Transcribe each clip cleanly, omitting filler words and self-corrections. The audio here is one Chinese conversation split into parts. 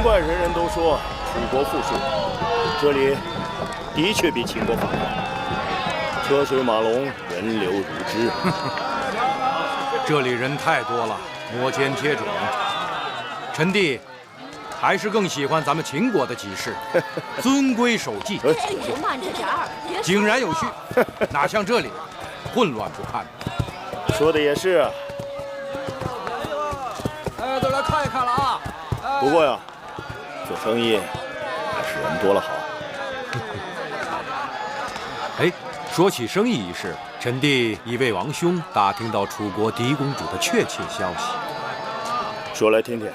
怪人人都说楚国富庶，这里的确比秦国发达，车水马龙，人流如织。这里人太多了，摩肩接踵。臣弟还是更喜欢咱们秦国的集市，遵规守纪，慢着点儿，井然有序，哪像这里混乱不堪。说的也是。哎，都来看一看了啊！不过呀，做生意还是人多了好。哎，说起生意一事，臣弟已为王兄打听到楚国狄公主的确切消息。说来听听。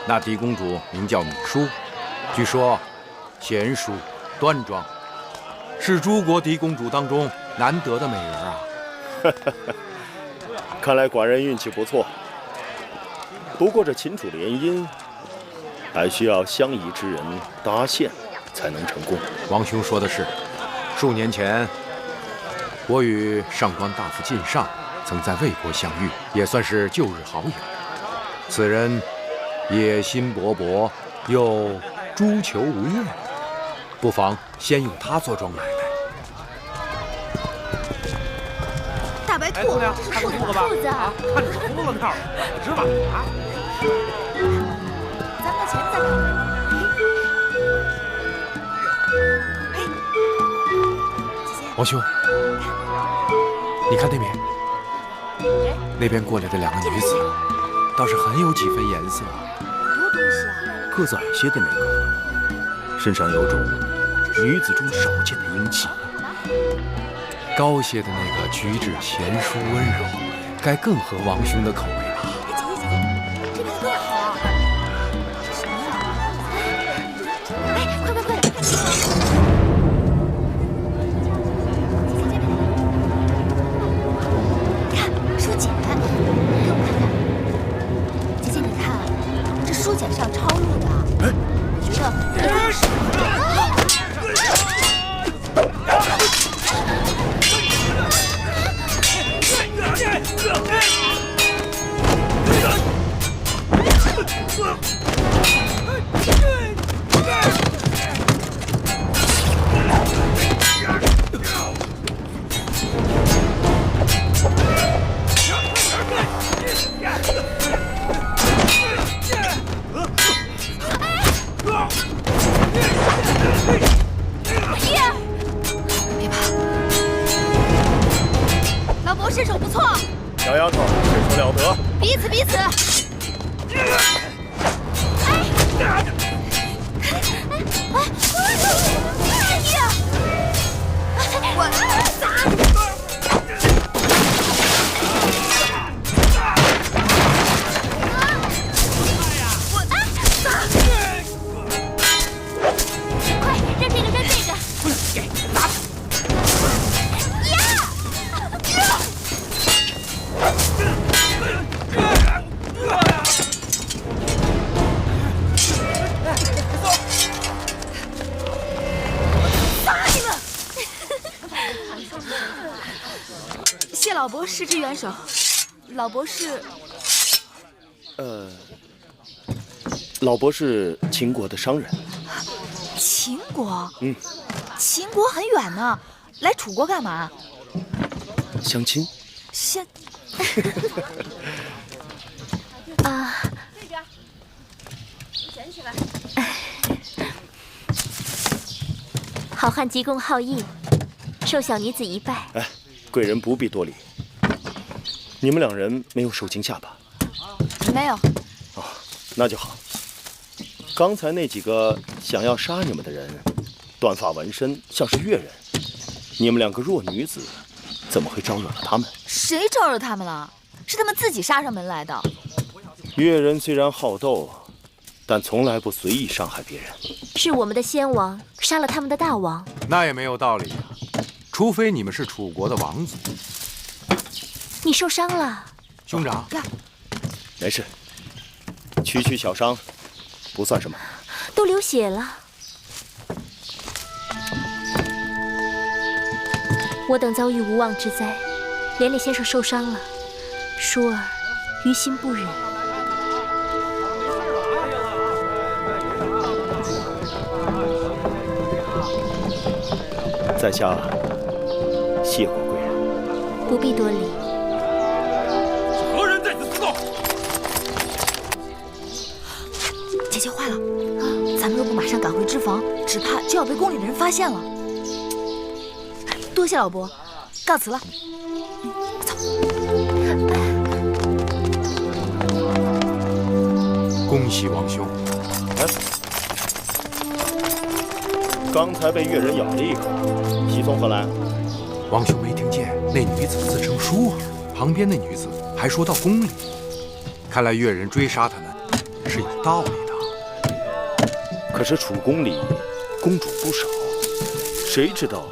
那狄公主名叫芈姝，据说贤淑端庄，是诸国狄公主当中难得的美人啊。看来寡人运气不错。不过这秦楚联姻，还需要相宜之人搭线才能成功。王兄说的是，数年前我与上官大夫靳尚曾在魏国相遇，也算是旧日好友。此人野心勃勃，又诛求无厌，不妨先用他做庄买卖。大白兔，姑娘，这是兔看兔子吧？子啊，看着是秃子套，是吧？啊，咱把钱再看看。哎，姐姐，王兄，你看那边，那边过来的两个女子，倒是很有几分颜色啊。多东西啊！个子矮些的那个，身上有种女子中少见的英气；高些的那个举止贤淑温柔，该更合王兄的口味吧？哎，姐姐，这边更好啊！这什么呀？哎，快！看书简，给我看看。姐姐，你看，这书简是要抄录的。我觉得。别怕，老伯身手不错，小丫头身手了得。彼此。快扔这个！谢老伯施之援手。老伯是？老伯是秦国的商人。秦国？秦国很远呢，来楚国干嘛？相亲。啊。这边，你捡起来。好汉急公好义，受小女子一拜。哎，贵人不必多礼。你们两人没有受惊吓吧？没有。哦，那就好。刚才那几个想要杀你们的人，短发纹身，像是越人。你们两个弱女子，怎么会招惹了他们？谁招惹他们了？是他们自己杀上门来的。越人虽然好斗，但从来不随意伤害别人。是我们的先王杀了他们的大王。那也没有道理啊，除非你们是楚国的王族。你受伤了，兄长。没事，区小伤，不算什么。都流血了。我等遭遇无妄之灾，连累先生受伤了，舒儿于心不忍。在下谢过贵人。不必多礼。何人在此私动？姐姐坏了，咱们若不马上赶回脂房，只怕就要被宫里的人发现了。多谢老伯，告辞了。恭喜王兄！刚才被越人咬了一口，喜从何来？王兄没听见那女子自称舒儿，旁边那女子还说到宫里，看来越人追杀他们是有道理的。可是楚宫里公主不少，谁知道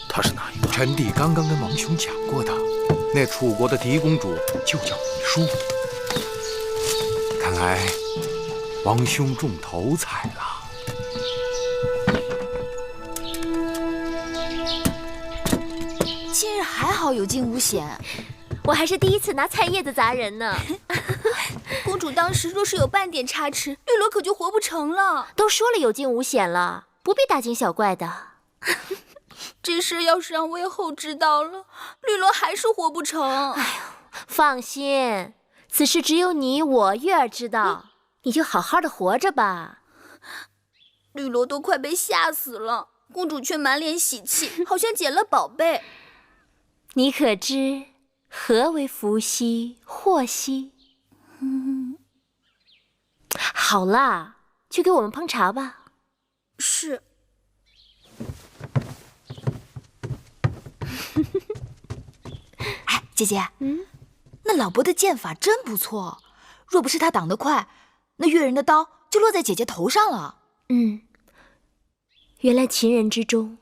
她是哪一个？臣弟刚刚跟王兄讲过的，那楚国的嫡公主就叫宜舒。看来王兄中头彩了。今日还好有惊无险，我还是第一次拿菜叶子砸人呢。公主当时若是有半点差池，绿萝可就活不成了。都说了有惊无险了，不必大惊小怪的。这事要是让魏后知道了，绿萝还是活不成。哎呦，放心，此事只有你我月儿知道，你就好好的活着吧。绿萝都快被吓死了，公主却满脸喜气，好像捡了宝贝。你可知何为福兮祸兮？好啦，去给我们烹茶吧。是。哎，姐姐，那老伯的剑法真不错，若不是他挡得快，那越人的刀就落在姐姐头上了。原来秦人之中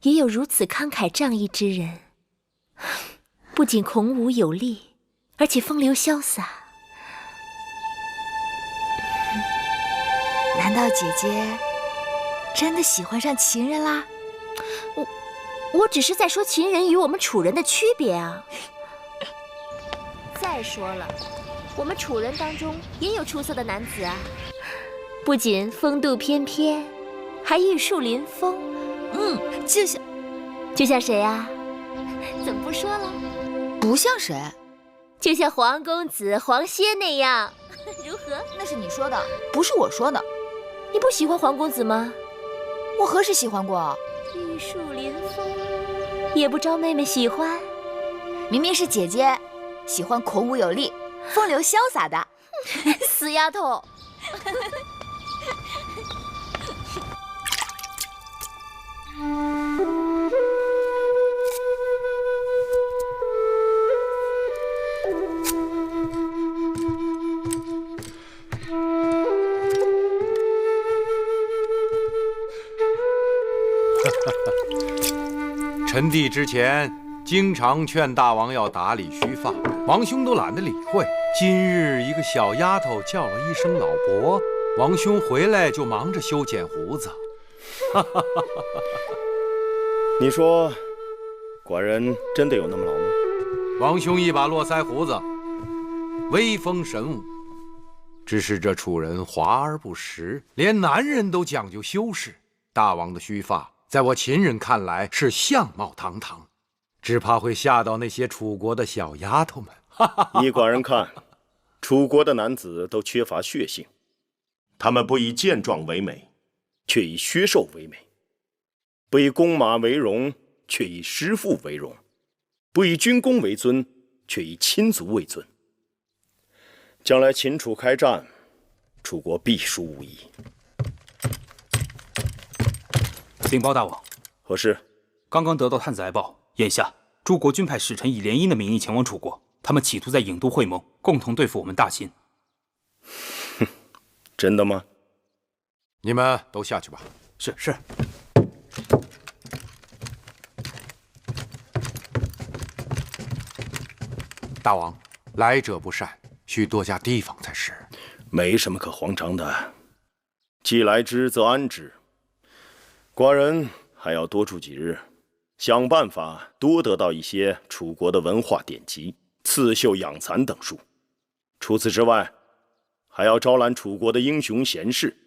也有如此慷慨仗义之人，不仅孔武有力，而且风流潇洒。难道姐姐真的喜欢上秦人啦？我只是在说秦人与我们楚人的区别啊。再说了，我们楚人当中也有出色的男子啊，不仅风度翩翩，还玉树临风。就像谁啊？怎么不说了？不像谁？就像黄公子、黄歇那样，如何？那是你说的，不是我说的。你不喜欢黄公子吗？我何时喜欢过？玉树临风，也不招妹妹喜欢。明明是姐姐喜欢孔武有力、风流潇洒的。死丫头！臣弟之前经常劝大王要打理须发，王兄都懒得理会。今日一个小丫头叫了一声老伯，王兄回来就忙着修剪胡子。你说，寡人真的有那么老吗？王兄一把络腮胡子，威风神武。只是这楚人华而不实，连男人都讲究修饰。大王的须发，在我秦人看来是相貌堂堂，只怕会吓到那些楚国的小丫头们。依寡人看，楚国的男子都缺乏血性，他们不以健壮为美，却以削瘦为美；不以弓马为荣，却以师父为荣；不以军功为尊，却以亲族为尊。将来秦楚开战，楚国必输无疑。禀报大王，何事？刚刚得到探子来报，眼下诸国均派使臣以联姻的名义前往楚国，他们企图在郢都会盟，共同对付我们大秦。真的吗？你们都下去吧。是。大王，来者不善，需多加提防才是。没什么可慌张的，既来之则安之。寡人还要多住几日，想办法多得到一些楚国的文化典籍、刺绣、养蚕等书。除此之外，还要招揽楚国的英雄贤士，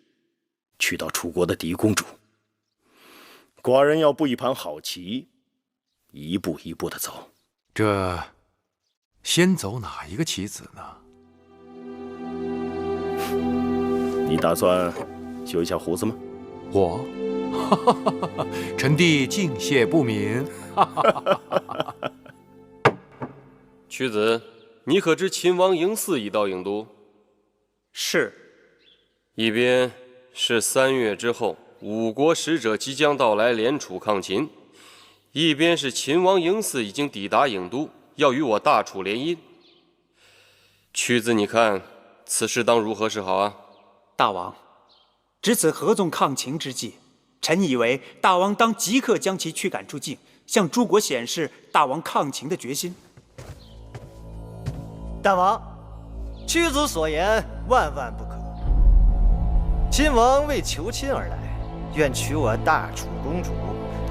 娶到楚国的嫡公主。寡人要布一盘好棋，一步一步的走。这先走哪一个棋子呢？你打算修一下胡子吗？我，臣弟敬谢不敏。屈子，你可知秦王嬴驷已到郢都？是。一边是3月之后5国使者即将到来联楚抗秦，一边是秦王嬴驷已经抵达郢都，要与我大楚联姻。屈子，你看此事当如何是好啊？大王，值此合纵抗秦之际，臣以为大王当即刻将其驱赶出境，向诸国显示大王抗秦的决心。大王，屈子所言万万不可。秦王为求亲而来，愿娶我大楚公主，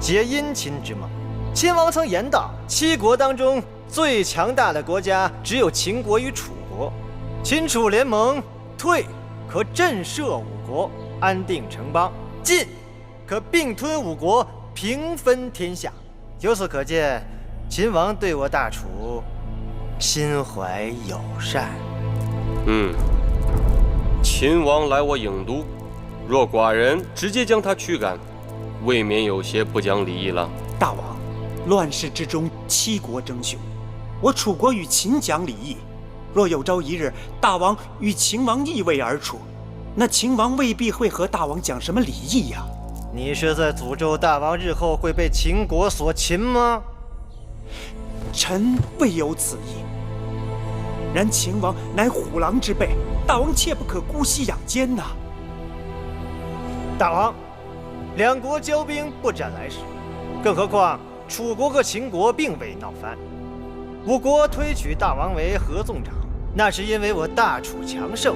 结姻亲之盟。秦王曾言道，7国当中最强大的国家只有秦国与楚国，秦楚联盟，退可震慑5国，安定城邦；进可并吞5国，平分天下。由此可见，秦王对我大楚心怀友善。秦王来我郢都，若寡人直接将他驱赶，未免有些不讲理义了。大王，乱世之中，7国争雄，我楚国与秦讲礼义。若有朝一日大王与秦王逆位而处，那秦王未必会和大王讲什么礼义呀。你是在诅咒大王日后会被秦国所擒吗？臣未有此意。然秦王乃虎狼之辈，大王切不可姑息养奸呐。大王，2国交兵不斩来使，更何况楚国和秦国并未闹翻。5国推举大王为合纵长，那是因为我大楚强盛，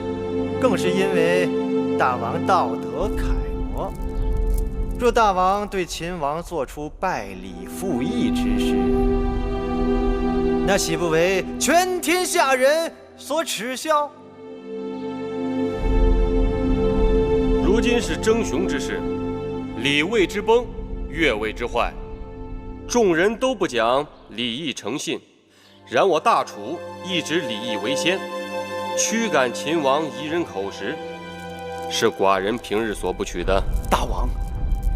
更是因为大王道德楷模。若大王对秦王做出败礼负义之事，那岂不为全天下人所耻笑？如今是争雄之势，礼位之崩，乐位之坏，众人都不讲礼义诚信，然我大楚一直礼义为先，驱赶秦王夷人口实，是寡人平日所不取的。大王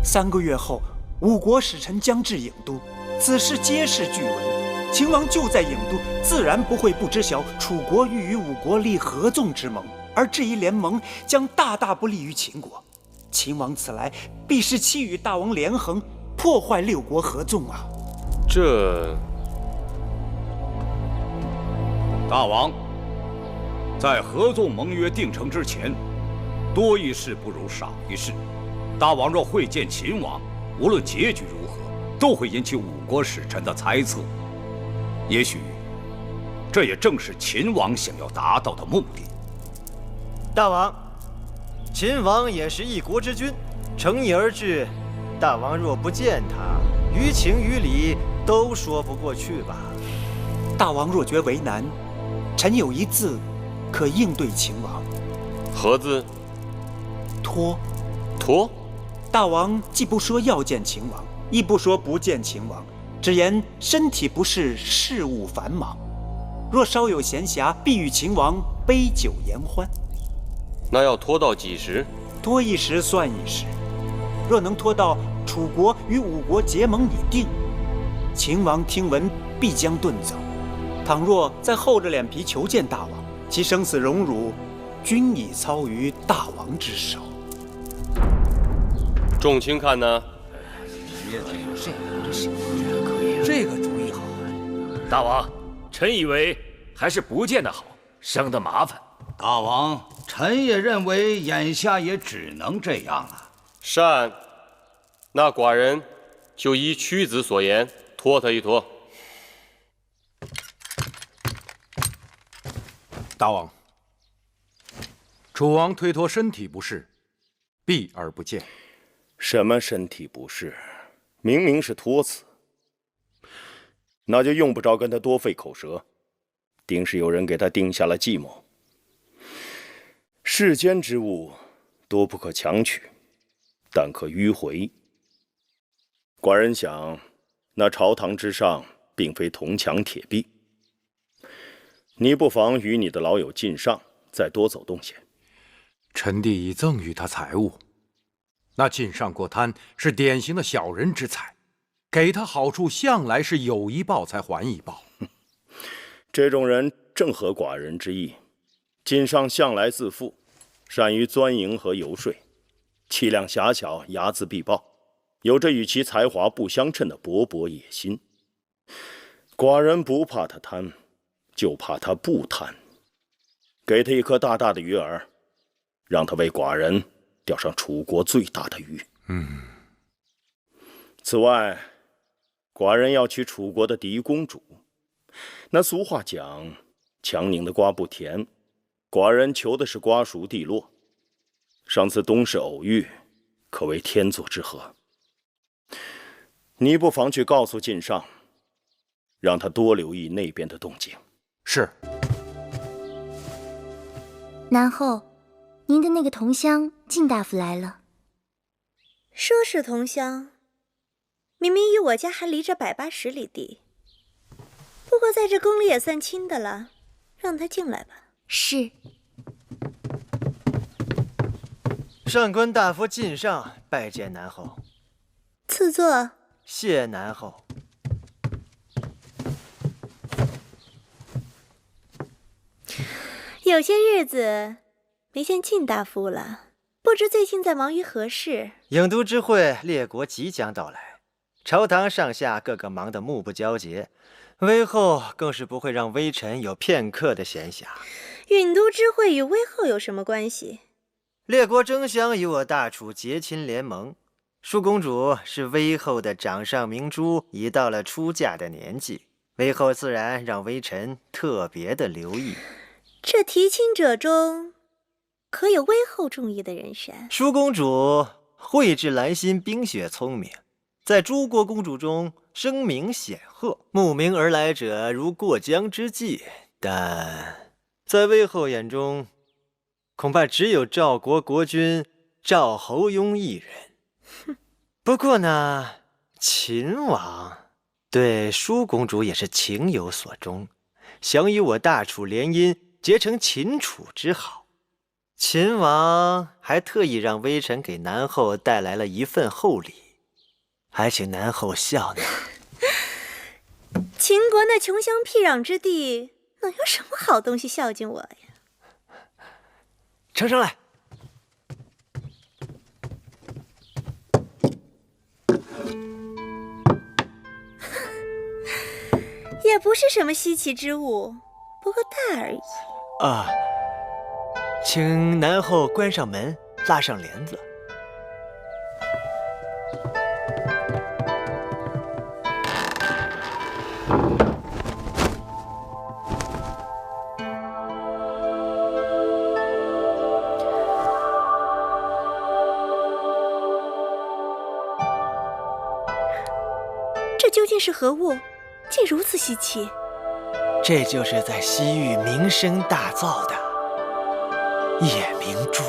，3个月后5国使臣将至郢都，此事皆是巨闻。秦王就在郢都，自然不会不知晓楚国欲与5国立合纵之盟，而这一联盟将大大不利于秦国。秦王此来，必是期与大王连横，破坏6国合纵啊！这……大王，在合纵盟约定成之前，多一事不如少一事。大王若会见秦王，无论结局如何，都会引起5国使臣的猜测。也许，这也正是秦王想要达到的目的。大王，秦王也是一国之君，诚意而至，大王若不见他，于情于理都说不过去吧？大王若觉为难，臣有一字可应对秦王。何字？托。托？大王既不说要见秦王，亦不说不见秦王，只言身体不适，事务繁忙。若稍有闲暇，必与秦王杯酒言欢。那要拖到几时？拖一时算一时。若能拖到楚国与5国结盟已定，秦王听闻必将遁走。倘若再厚着脸皮求见大王，其生死荣辱，均已操于大王之手。众卿看呢？这个主意好。大王，臣以为还是不见得好，省得麻烦。大王，臣也认为眼下也只能这样了。善，那寡人就依屈子所言，拖他一拖。大王，楚王推脱身体不适，避而不见。什么身体不适？明明是托辞。那就用不着跟他多费口舌，定是有人给他定下了计谋。世间之物，多不可强取，但可迂回。寡人想，那朝堂之上并非铜墙铁壁，你不妨与你的老友靳尚再多走动些。臣弟已赠予他财物，那靳尚过贪是典型的小人之才，给他好处向来是有一报才还一报。这种人正合寡人之意。靳尚向来自负，善于钻营和游说，气量狭小，睚眦必报，有着与其才华不相称的勃勃野心。寡人不怕他贪，就怕他不贪。给他一颗大大的鱼饵，让他为寡人钓上楚国最大的鱼。此外，寡人要娶楚国的嫡公主。那俗话讲，强拧的瓜不甜，寡人求的是瓜熟蒂落。上次东市偶遇，可谓天作之合。你不妨去告诉靳尚，让他多留意那边的动静。是。南后，您的那个同乡靳大夫来了。说是同乡，明明与我家还离着180里地。不过在这宫里也算亲的了，让他进来吧。是。上官大夫靳尚拜见南后。赐座。谢南后。有些日子没见靳大夫了，不知最近在忙于何事？郢都之会，列国即将到来，朝堂上下个个忙得目不交接，微后更是不会让微臣有片刻的闲暇。郢都之会与微后有什么关系？列国争相与我大楚结亲联盟。淑公主是微后的掌上明珠，已到了出嫁的年纪，微后自然让微臣特别的留意。这提亲者中，可有微后中意的人选？淑公主蕙质兰心，冰雪聪明，在诸国公主中声名显赫，慕名而来者如过江之鲫。但在微后眼中，恐怕只有赵国国君赵侯雍一人。不过呢，秦王对淑公主也是情有所钟，想与我大楚联姻，结成秦楚之好。秦王还特意让微臣给南后带来了一份厚礼，还请南后笑纳。秦国那穷乡僻壤之地，能有什么好东西孝敬我呀？呈上来。也不是什么稀奇之物，不过大而已。啊，请南后关上门，拉上帘子。这究竟是何物？竟如此稀奇！这就是在西域名声大噪的夜明珠。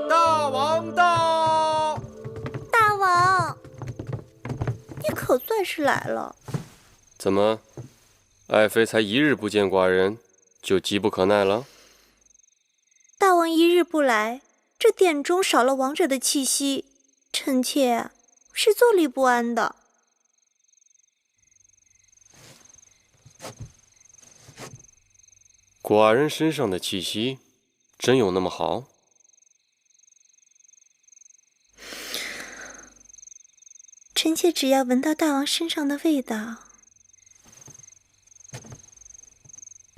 大王到！大王，你可算是来了。怎么，爱妃才1日不见寡人，就急不可耐了？大王1日不来，这殿中少了王者的气息。臣妾是坐立不安的。寡人身上的气息，真有那么好？臣妾只要闻到大王身上的味道，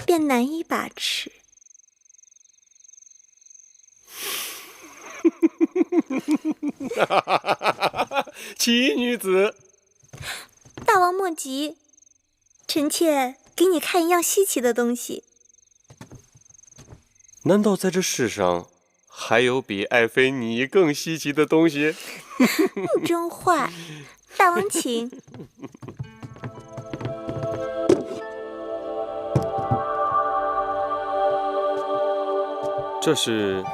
便难以把持。奇女子，大王莫急，臣妾给你看一样稀奇的东西。难道在这世上还有比爱妃你更稀奇的东西？你真坏，大王请。这是？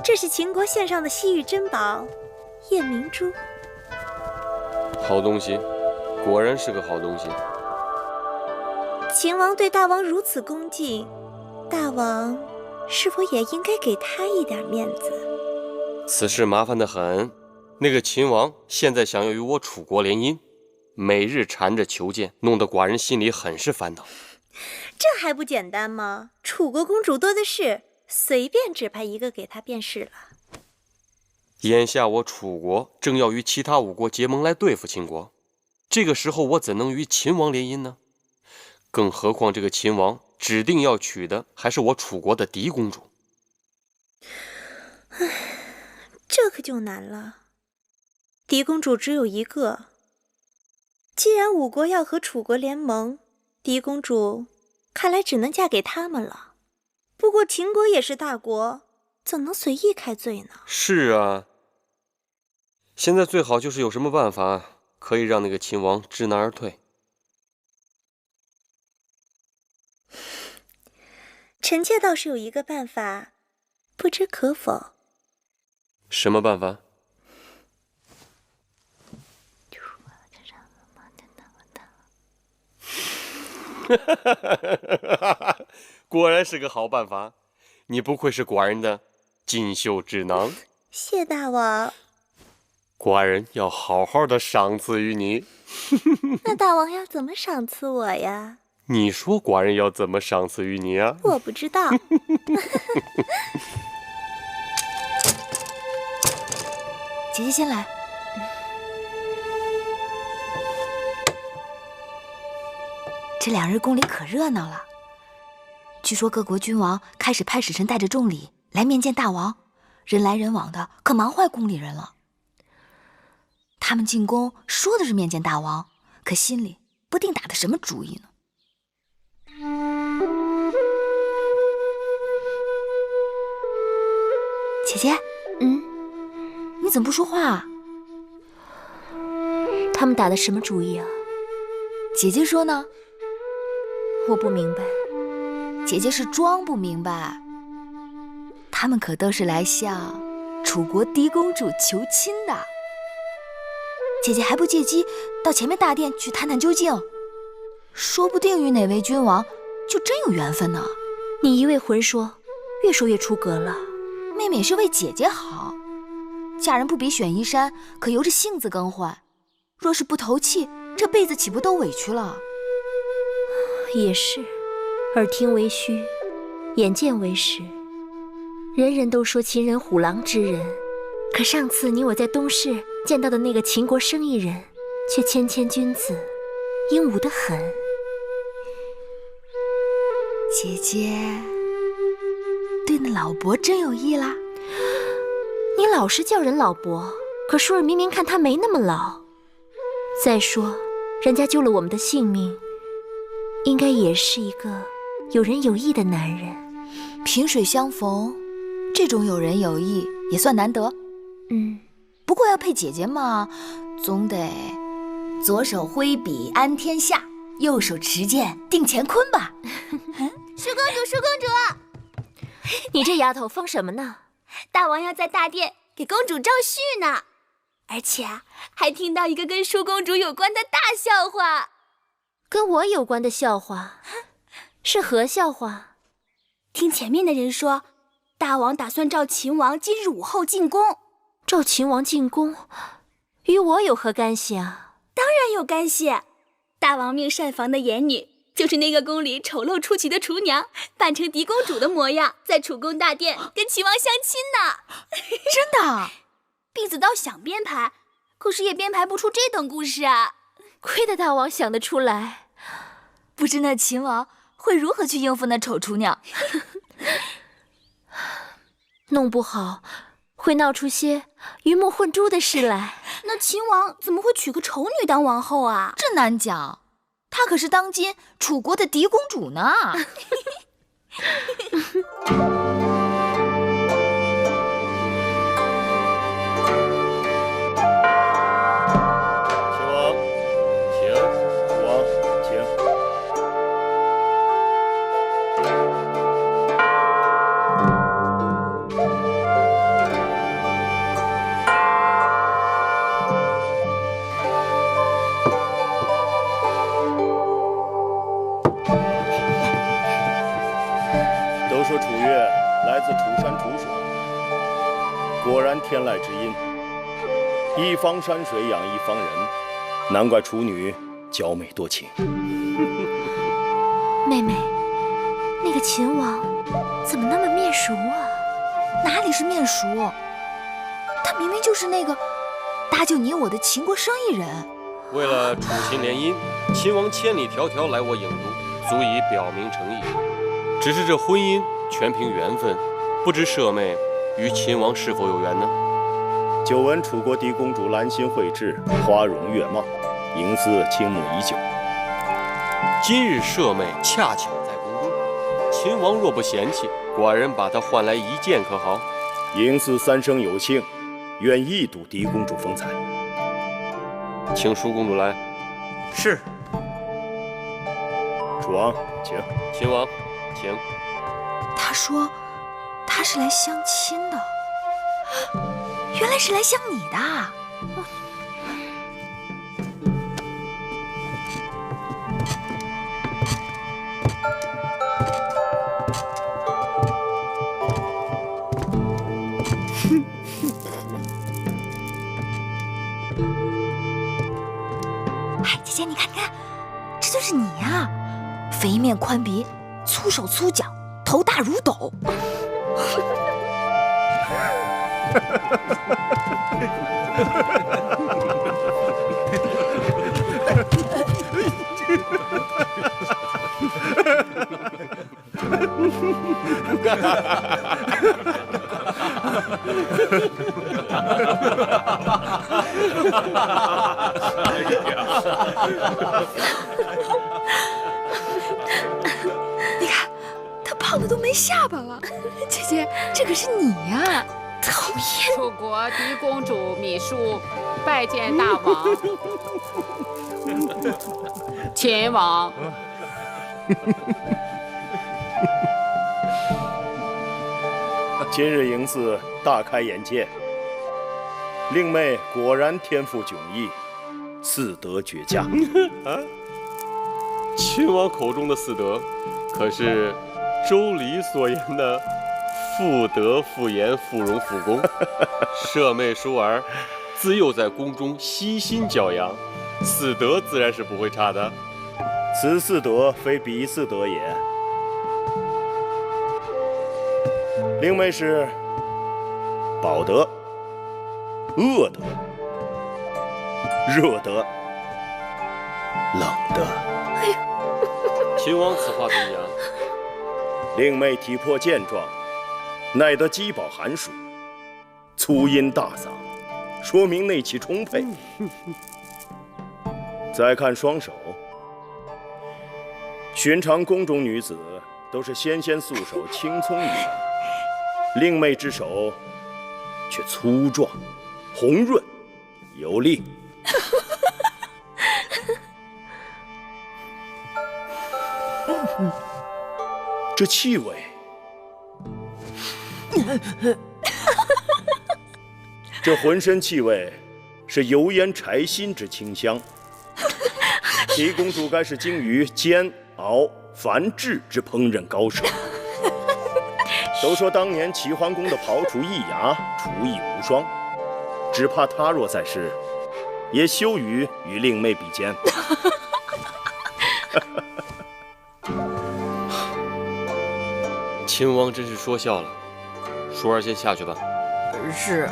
这是秦国献上的西域珍宝夜明珠。好东西，果然是个好东西。秦王对大王如此恭敬，大王是否也应该给他一点面子？此事麻烦得很。那个秦王现在想要与我楚国联姻，每日缠着求见，弄得寡人心里很是烦恼。这还不简单吗？楚国公主多的是，随便指派一个给他便是了。眼下我楚国正要与其他5国结盟来对付秦国，这个时候我怎能与秦王联姻呢？更何况这个秦王指定要娶的还是我楚国的嫡公主。唉，这可就难了。嫡公主只有一个，既然5国要和楚国联盟，嫡公主看来只能嫁给他们了。不过秦国也是大国，怎能随意开罪呢？是啊，现在最好就是有什么办法可以让那个秦王知难而退。臣妾倒是有一个办法，不知可否？什么办法？果然是个好办法，你不愧是寡人的锦绣智囊。谢大王。寡人要好好的赏赐于你。那大王要怎么赏赐我呀？你说寡人要怎么赏赐于你啊？我不知道。姐姐先来。这2日宫里可热闹了，据说各国君王开始派使臣带着重礼来面见大王，人来人往的，可忙坏宫里人了。他们进宫说的是面见大王，可心里不定打的什么主意呢。姐姐，你怎么不说话啊？他们打的什么主意啊？姐姐说呢？我不明白。姐姐是装不明白。他们可都是来向楚国嫡公主求亲的。姐姐还不借机到前面大殿去探探究竟，说不定与哪位君王就真有缘分呢。你一味混说，越说越出格了。妹妹也是为姐姐好，嫁人不比选衣衫，可由着性子更换。若是不投气，这辈子岂不都委屈了？也是，耳听为虚，眼见为实。人人都说秦人虎狼之人，可上次你我在东市见到的那个秦国生意人，却谦谦君子，英武得很。姐姐对那老伯真有意啦？你老是叫人老伯，可舒儿明明看他没那么老。再说，人家救了我们的性命，应该也是一个有仁有义的男人。萍水相逢，这种有仁有义也算难得。不过要配姐姐嘛，总得左手挥笔安天下，右手持剑定乾坤吧。舒公主，舒公主，你这丫头疯什么呢？大王要在大殿给公主招婿呢，而且还听到一个跟舒公主有关的大笑话。跟我有关的笑话？是何笑话？听前面的人说，大王打算召秦王今日午后进宫。召秦王进宫，与我有何干系啊？当然有干系。大王命膳房的眼女，就是那个宫里丑陋出奇的厨娘，扮成嫡公主的模样，在楚宫大殿跟秦王相亲呢。真的？婢子倒想编排，可是也编排不出这等故事啊。亏得大王想得出来。不知那秦王会如何去应付那丑厨娘？弄不好会闹出些鱼目混珠的事来。那秦王怎么会娶个丑女当王后啊？这难讲，她可是当今楚国的嫡公主呢。果然天籁之音。一方山水养一方人，难怪处女娇美多情。妹妹，那个秦王怎么那么面熟啊？哪里是面熟？他明明就是那个搭救你我的秦国生意人。为了楚秦联姻，秦王千里迢迢来我郢都，足以表明诚意。只是这婚姻全凭缘分，不知舍妹与秦王是否有缘呢？久闻楚国嫡公主兰心蕙质，花容月貌，嬴驷倾慕已久。今日舍妹恰巧在宫中，秦王若不嫌弃，寡人把她换来一见可好？嬴驷三生有幸，愿一睹嫡公主风采。请淑公主来。是。楚王，请。秦王，请。他说他是来相亲的，原来是来相你的。哎，姐姐，你看，你看，这就是你呀！肥面宽鼻，粗手粗脚，头大如斗。你看，他胖的都没下巴了。姐姐，这可是你呀！讨厌！楚国嫡公主芈姝拜见大王。秦王。今日嬴驷大开眼界，令妹果然天赋迥异，四德绝佳。啊，秦王口中的四德，可是周礼所言的妇德、妇言、妇容、妇功。舍妹淑儿自幼在宫中悉心教养，四德自然是不会差的。此四德非彼四德也。令妹是饱德、饿德、热德、冷德。哎呀，秦王此话怎讲？令妹体魄健壮，耐得饥饱寒暑，粗音大嗓，说明内气充沛。再看双手，寻常宫中女子都是纤纤素手、青葱玉腕，令妹之手却粗壮、红润、有力。这气味，这浑身气味是油烟柴薪之清香。狄公主该是精于煎熬繁制之烹饪高手。都说当年齐桓公的庖厨易牙，厨艺无双，只怕他若在世，也羞于与令妹比肩。秦王真是说笑了，淑儿先下去吧。是。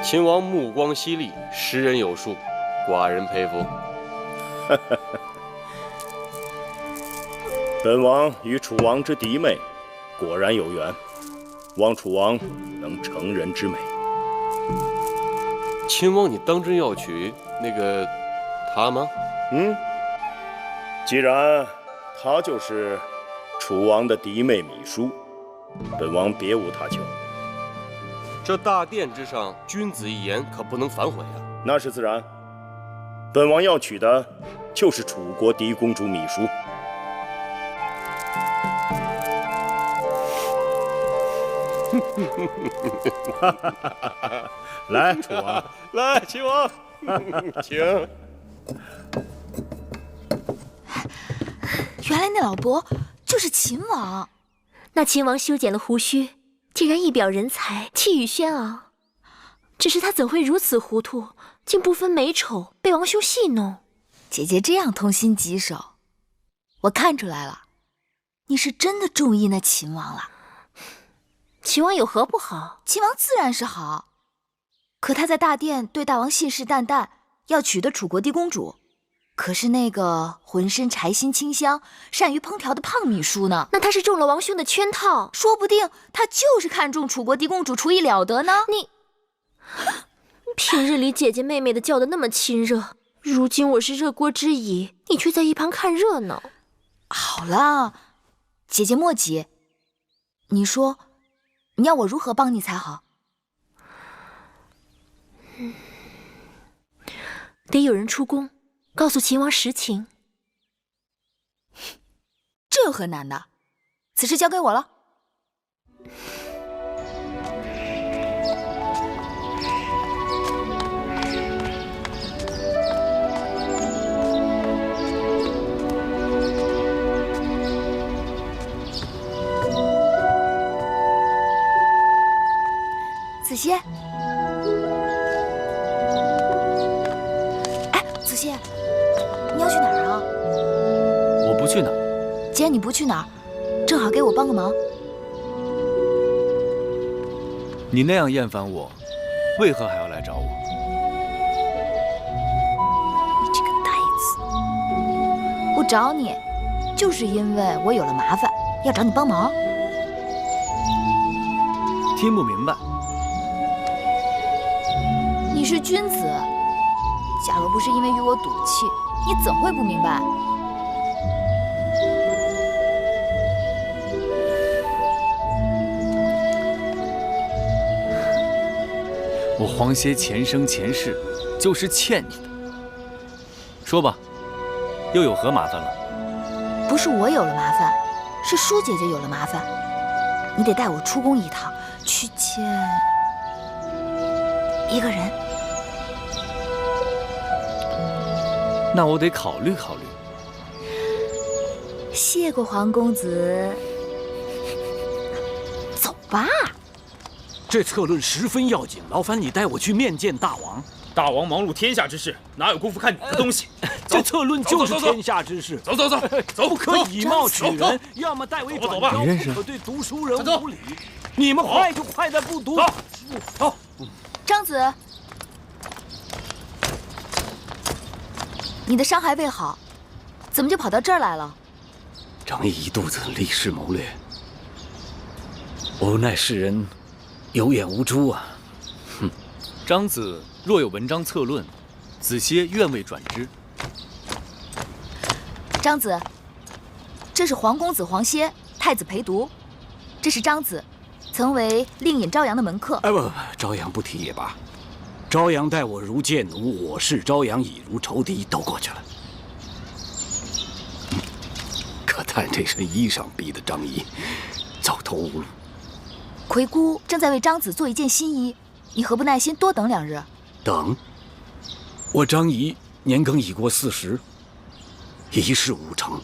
秦王目光犀利，识人有术，寡人佩服。本王与楚王之嫡妹果然有缘，望楚王能成人之美。秦王，你当真要娶那个她吗？既然她就是楚王的嫡妹芈姝，本王别无他求。这大殿之上，君子一言，可不能反悔啊！那是自然。本王要娶的就是楚国嫡公主芈姝。来，楚王，来，秦王，请。原来那老伯就是秦王。那秦王修剪了胡须，竟然一表人才，气宇轩昂。只是他怎会如此糊涂，竟不分美丑，被王兄戏弄？姐姐这样痛心疾首，我看出来了，你是真的中意那秦王了。秦王有何不好？秦王自然是好，可他在大殿对大王信誓旦旦，要娶的楚国嫡公主，可是那个浑身柴薪清香、善于烹调的胖秘书呢？那他是中了王兄的圈套，说不定他就是看中楚国嫡公主，厨艺了得呢。你平日里姐姐妹妹的叫得那么亲热，如今我是热锅之乙，你却在一旁看热闹。好了，姐姐莫急，你说你要我如何帮你才好？得有人出宫，告诉秦王实情。这有何难的？此事交给我了。子歇，哎，子歇，你要去哪儿啊？我不去哪儿。既然你不去哪儿，正好给我帮个忙。你那样厌烦我，为何还要来找我？你这个呆子！我找你，就是因为我有了麻烦，要找你帮忙。听不明白。你是君子，假若不是因为与我赌气，你怎会不明白？我黄歇前生前世就是欠你的。说吧，又有何麻烦了？不是我有了麻烦，是舒姐姐有了麻烦。你得带我出宫一趟，去见一个人。那我得考虑考虑。谢过皇公子，走吧。这策论十分要紧，劳烦你带我去面见大王。大王忙碌天下之事，哪有功夫看你的东西？这策论就是天下之事。走，不可以貌取人，要么代为转交，不可对读书人无礼。你们快就快在不读。走。张子，你的伤还未好，怎么就跑到这儿来了？张毅一肚子历史谋略，无奈世人有眼无珠啊！哼，张子若有文章策论，子歇愿为转之。张子，这是皇公子黄歇，太子陪读。这是张子，曾为令尹朝阳的门客。哎不，朝阳不提也罢。朝阳待我如贱奴，我视朝阳已如仇敌，都过去了。可叹这身衣裳逼得张仪走投无路。魁姑正在为张子做一件新衣，你何不耐心多等2日？等？我张仪年庚已过40，一事无成，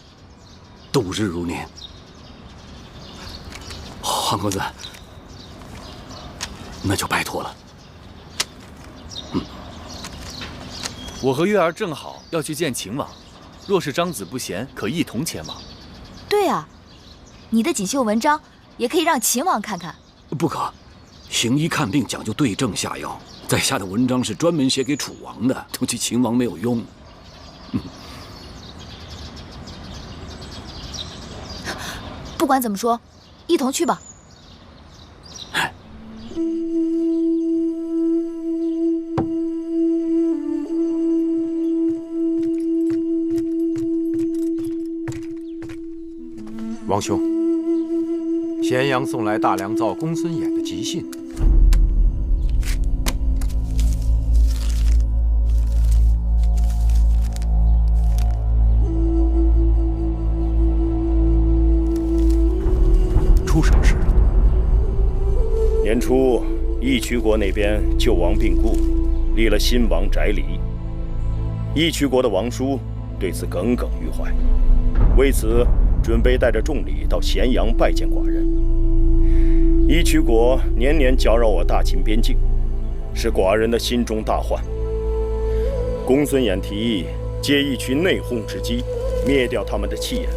度日如年。皇公子，那就拜托了。我和月儿正好要去见秦王，若是张子不嫌，可一同前往。对啊，你的锦绣文章也可以让秦王看看。不可，行医看病讲究对症下药，在下的文章是专门写给楚王的，对秦王没有用。不管怎么说，一同去吧。王兄，咸阳送来大良造公孙衍的急信。出什么事了？渠国那边旧王病故，立了新王翟离。义渠国的王叔对此耿耿于怀，为此准备带着重礼到咸阳拜见寡人。义渠国年年搅扰我大秦边境，是寡人的心中大患。公孙衍提议借义渠内讧之机，灭掉他们的气焰。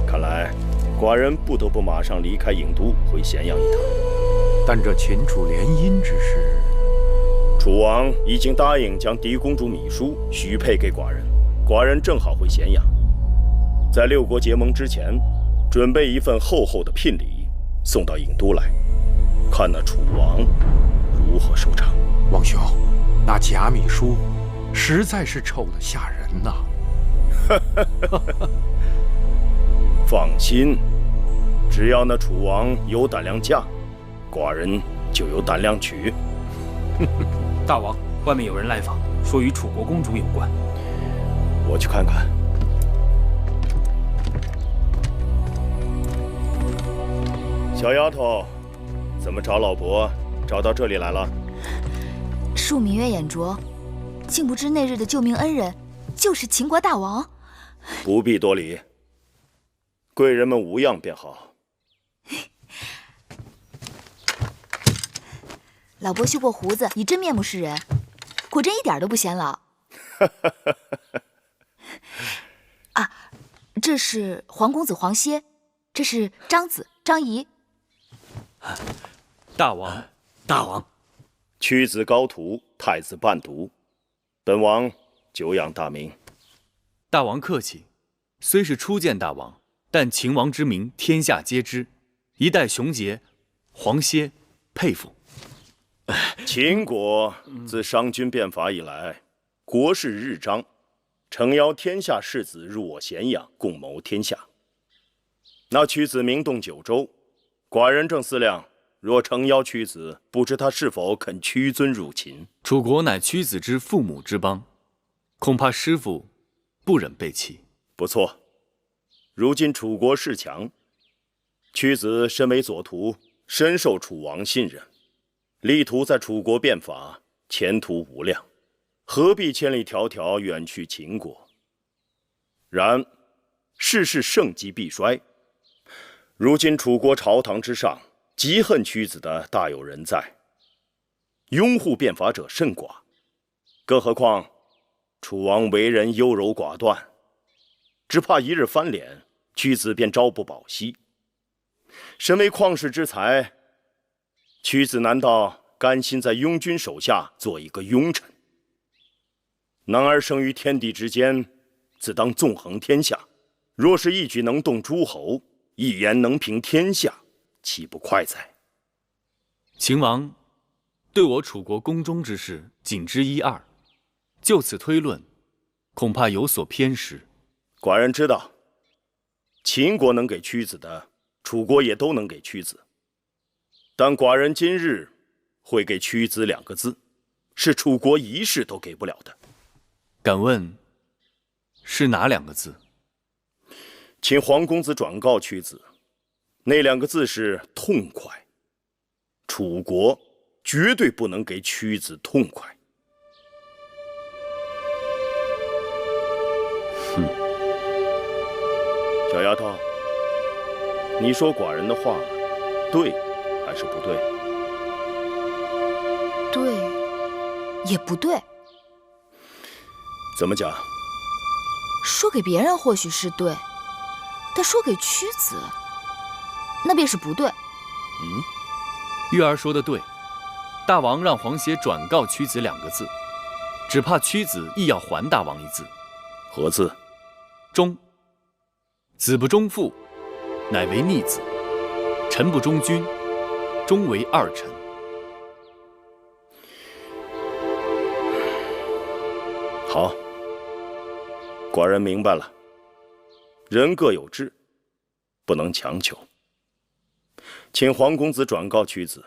看来寡人不得不马上离开郢都，回咸阳一趟。但这秦楚联姻之事，楚王已经答应将嫡公主芈姝许配给寡人，寡人正好回咸阳，在六国结盟之前，准备一份厚厚的聘礼送到郢都来，看那楚王如何收场。王兄，那贾芈姝实在是丑得吓人呐！放心，只要那楚王有胆量嫁，寡人就有胆量娶。大王，外面有人来访，说与楚国公主有关。我去看看。小丫头，怎么找老伯找到这里来了？恕芈月眼拙，竟不知那日的救命恩人就是秦国大王。不必多礼，贵人们无恙便好。老伯修过胡子，以真面目示人，果真一点都不显老。啊，这是皇公子黄歇，这是张子张仪。大王，大王，屈子高徒，太子伴读，本王久仰大名。大王客气，虽是初见大王，但秦王之名天下皆知，一代雄杰，黄歇佩服。秦国自商君变法以来，国势日彰，诚邀天下士子入我咸阳，共谋天下。那屈子名动九州，寡人正思量，若诚邀屈子，不知他是否肯屈尊入秦。楚国乃屈子之父母之邦，恐怕师父不忍背弃。不错，如今楚国势强，屈子身为左徒，深受楚王信任，力图在楚国变法，前途无量，何必千里迢迢远去秦国？然世事盛极必衰，如今楚国朝堂之上，极恨屈子的大有人在，拥护变法者甚寡。更何况楚王为人优柔寡断，只怕一日翻脸，屈子便朝不保夕。身为旷世之才，屈子难道甘心在庸君手下做一个庸臣？男儿生于天地之间，自当纵横天下。若是一举能动诸侯，一言能平天下，岂不快哉？秦王对我楚国宫中之事仅知一二，就此推论，恐怕有所偏失。寡人知道，秦国能给屈子的，楚国也都能给屈子。但寡人今日会给屈子2个字，是楚国一世都给不了的。敢问是哪2个字？请黄公子转告屈子，那2个字是痛快。楚国绝对不能给屈子痛快。哼，小丫头，你说寡人的话对还是不对？对，也不对。怎么讲？说给别人或许是对，但说给屈子，那便是不对。玉儿说的对，大王让黄歇转告屈子2个字，只怕屈子亦要还大王一字。何字？忠。子不忠父，乃为逆子；臣不忠君，终为二臣。好，寡人明白了。人各有志，不能强求。请黄公子转告屈子，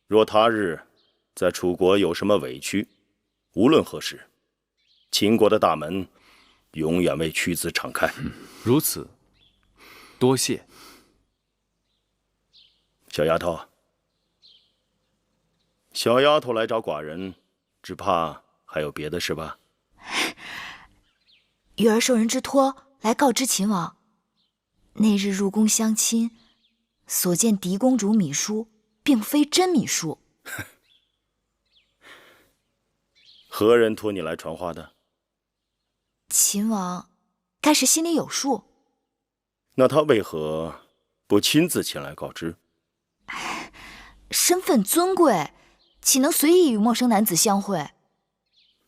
若他日在楚国有什么委屈，无论何时，秦国的大门永远为屈子敞开。如此，多谢。小丫头，小丫头来找寡人，只怕还有别的事吧？玉儿受人之托来告知秦王，那日入宫相亲，所见嫡公主米书，并非真米书。何人托你来传话的？秦王该是心里有数。那他为何不亲自前来告知？身份尊贵，岂能随意与陌生男子相会？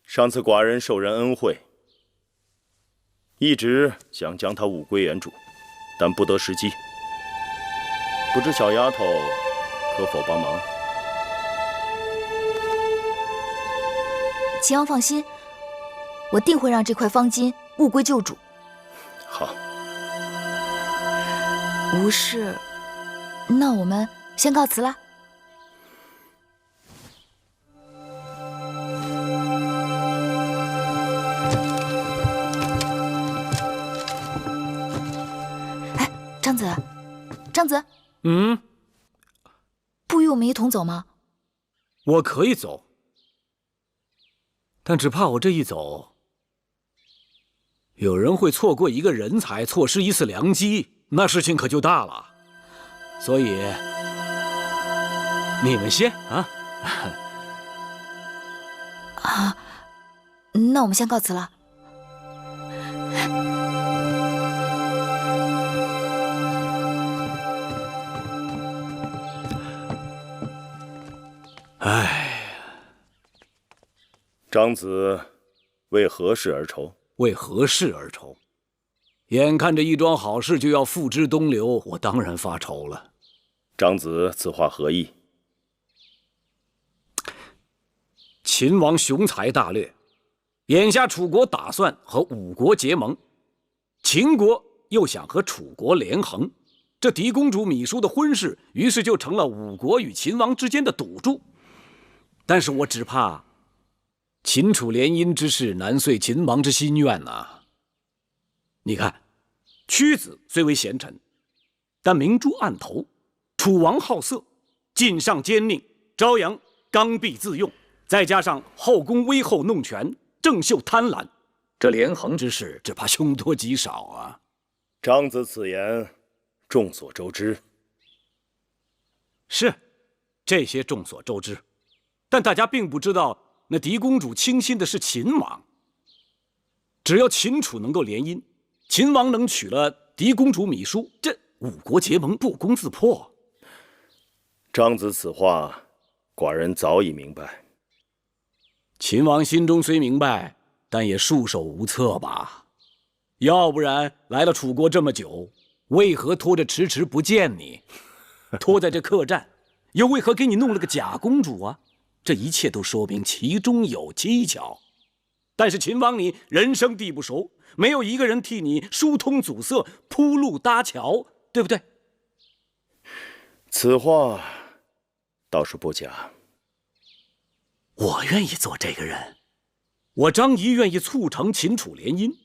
上次寡人受人恩惠，一直想将他物归原主，但不得时机。不知小丫头可否帮忙？秦王放心，我定会让这块方巾物归旧主。好，无事，那我们先告辞了。哎，张子，张子，不与我们一同走吗？我可以走，但只怕我这一走，有人会错过一个人才，错失一次良机，那事情可就大了。所以你们先啊。啊，那我们先告辞了。张子为何事而愁？为何事而愁？眼看着一桩好事就要付之东流，我当然发愁了。张子此话何意？秦王雄才大略，眼下楚国打算和吴国结盟，秦国又想和楚国连横，这嫡公主芈姝的婚事，于是就成了吴国与秦王之间的赌注。但是我只怕秦楚联姻之事难遂秦王之心愿呐。你看，屈子虽为贤臣，但明珠暗投，楚王好色，晋上奸佞，昭阳刚愎自用，再加上后宫威后弄权，郑袖贪婪，这连横之事只怕凶多吉少啊。张子此言众所周知。是，这些众所周知，但大家并不知道那嫡公主倾心的是秦王。只要秦楚能够联姻，秦王能娶了嫡公主芈姝，这五国结盟不攻自破。张子此话，寡人早已明白。秦王心中虽明白，但也束手无策吧。要不然来了楚国这么久，为何拖着迟迟不见你？拖在这客栈，又为何给你弄了个假公主啊？这一切都说明其中有蹊跷。但是秦王你人生地不熟，没有一个人替你疏通阻塞、铺路搭桥，对不对？此话倒是不假。我愿意做这个人，我张仪愿意促成秦楚联姻，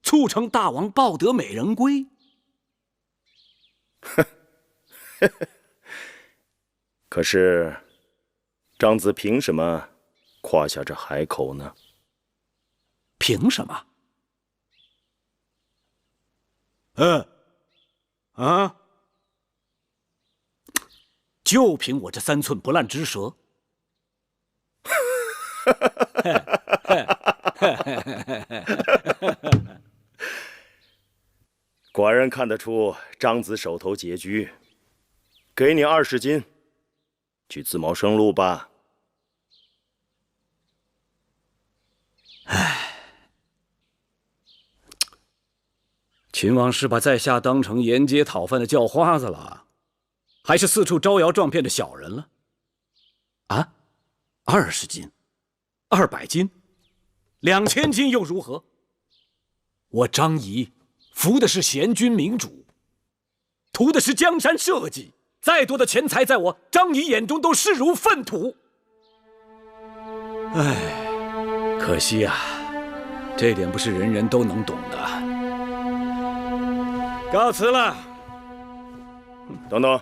促成大王抱得美人归。可是张子凭什么夸下这海口呢？凭什么？就凭我这3寸不烂之舌。寡人看得出张子手头拮据，给你20斤，去自谋生路吧。秦王是把在下当成沿街讨饭的叫花子了，还是四处招摇撞骗的小人了？啊，20斤，200斤，2000斤又如何？我张仪服的是贤君明主，图的是江山社稷，再多的钱财在我张仪眼中都视如粪土。唉，可惜啊，这点不是人人都能懂的。告辞了。等等，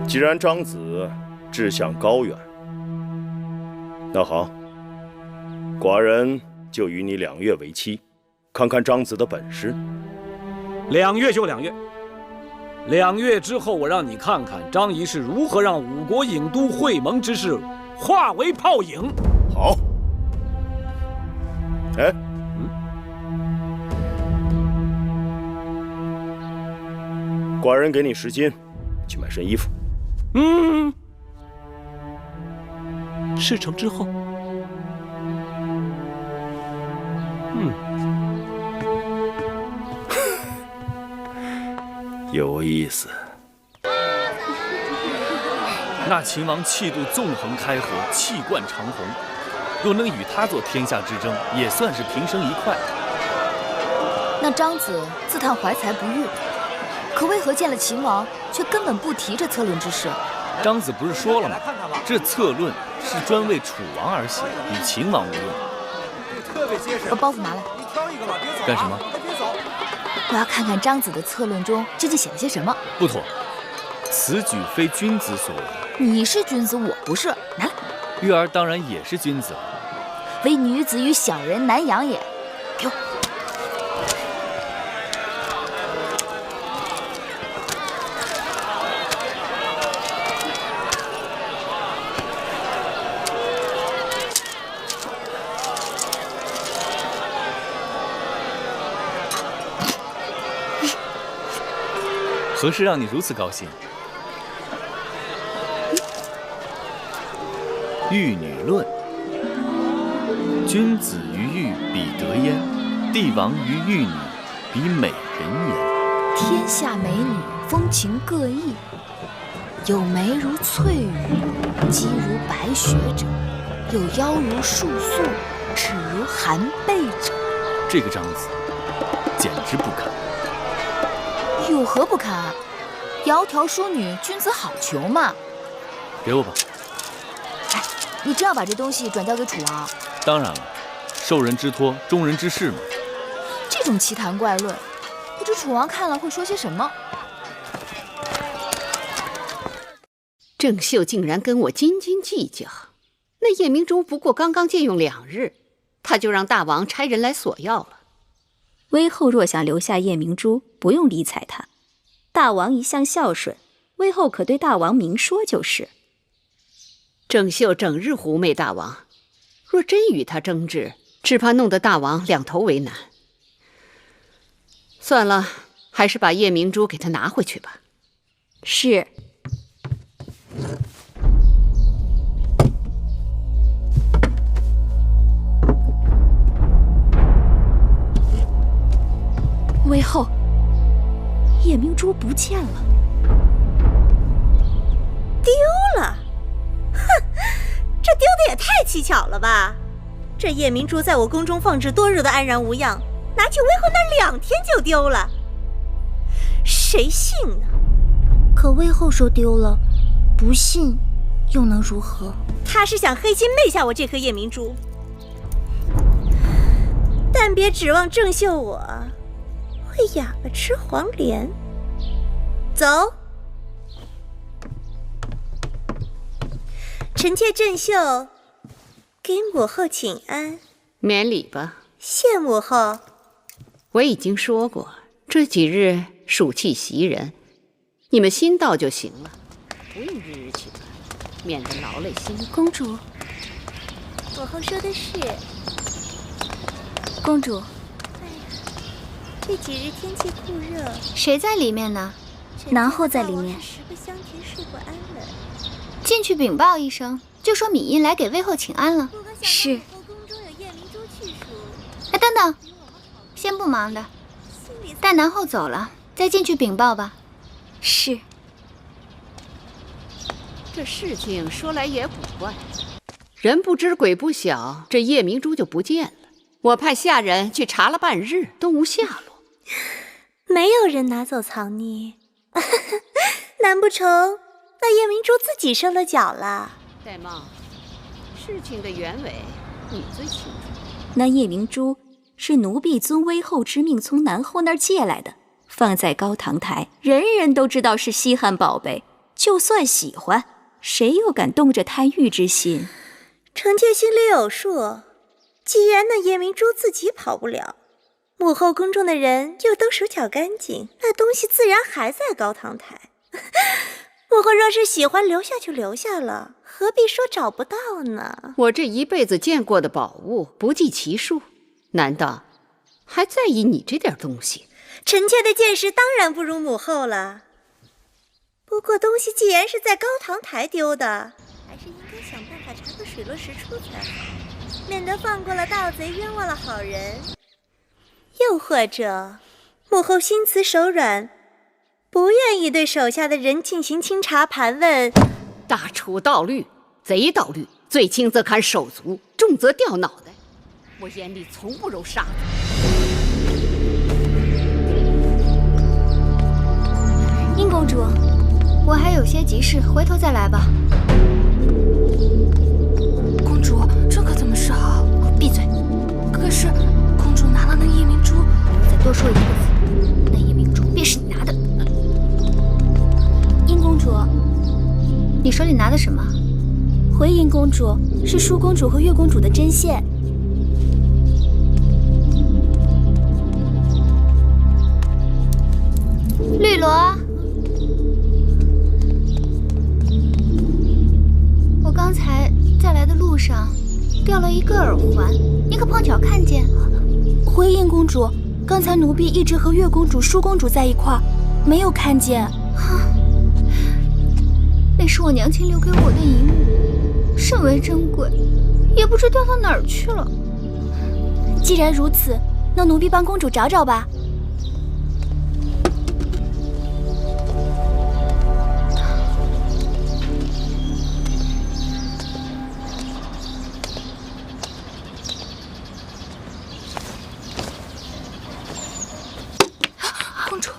既然张子志向高远。那好，寡人就与你2月为期，看看张子的本事。2月就2月，2月之后，我让你看看张仪是如何让5国郢都会盟之事化为泡影。好。哎，寡人给你10金，去买身衣服。事成之后，有意思。那秦王气度纵横开河，气贯长虹，若能与他做天下之争，也算是平生一快。那张子自叹怀才不遇，可为何见了秦王，却根本不提这策论之事？张子不是说了吗？这策论是专为楚王而写，与秦王无用。把包袱拿来。干什么？我要看看张子的策论中究竟写了些什么。不妥，此举非君子所为。你是君子，我不是。拿来。玉儿当然也是君子了。唯女子与小人难养也。给我。何事让你如此高兴？玉女论：君子于玉比德焉，帝王于玉女比美人焉。天下美女风情各异，有眉如翠羽，肌如白雪者，有腰如束素，齿如含贝者。这个张子简直不堪。有何不堪啊？窈窕淑女，君子好逑嘛。给我吧。哎，你真要把这东西转交给楚王？当然了，受人之托，忠人之事嘛。这种奇谈怪论，不知楚王看了会说些什么？郑袖竟然跟我斤斤计较，那叶明珠不过刚刚借用2日，他就让大王差人来索要了。威后若想留下叶明珠，不用理睬他。大王一向孝顺，威后可对大王明说就是。郑袖整日狐媚大王，若真与他争执，只怕弄得大王两头为难。算了，还是把叶明珠给他拿回去吧。是。威后，叶明珠不见了，丢了！哼，这丢的也太蹊跷了吧！这叶明珠在我宫中放置多日的安然无恙，拿去威后那2天就丢了，谁信呢？可威后说丢了，不信又能如何？他是想黑心媚下我这颗叶明珠，但别指望郑袖我会哑巴吃黄连。走，臣妾郑袖给母后请安。免礼吧。谢母后。我已经说过，这几日暑气袭人，你们心到就行了，不用日日请安，免得劳累心。公主，母后说的是。公主。这几日天气酷热，谁在里面呢？南后在里面。食不相填，睡不安稳。进去禀报一声，就说芈印来给威后请安了。是。哎，等等，先不忙的，待南后走了再进去禀报吧。是。这事情说来也古怪，人不知鬼不晓，这叶明珠就不见了。我派下人去查了半日，都无下落。没有人拿走藏匿，难不成那叶明珠自己受了搅了？戴帽，事情的原委你最清楚。那叶明珠是奴婢遵威后之命从南后那儿借来的，放在高堂台，人人都知道是稀罕宝贝，就算喜欢，谁又敢动这贪欲之心？臣妾心里有数。既然那夜明珠自己跑不了，母后宫中的人又都手脚干净，那东西自然还在高堂台。母后若是喜欢留下就留下了，何必说找不到呢？我这一辈子见过的宝物不计其数，难道还在意你这点东西？臣妾的见识当然不如母后了。不过东西既然是在高堂台丢的，还是应该想办法查个水落石出才好，免得放过了盗贼，冤枉了好人。又或者，母后心慈手软，不愿意对手下的人进行清查盘问。大楚盗律，贼盗律，罪轻则砍手足，重则掉脑袋。我眼里从不揉沙子。殷公主，我还有些急事，回头再来吧。公主，这可怎么是好？闭嘴！可是，公主拿了那夜明珠，我再多说一个字，那夜明珠便是你拿的。殷公主，你手里拿的什么？回殷公主，是舒公主和月公主的针线。绿萝，我刚才在来的路上掉了一个耳环，你可碰巧看见？回应公主，刚才奴婢一直和月公主、舒公主在一块儿，没有看见。那是我娘亲留给我的遗物，甚为珍贵，也不知掉到哪儿去了。既然如此，那奴婢帮公主找找吧。公主，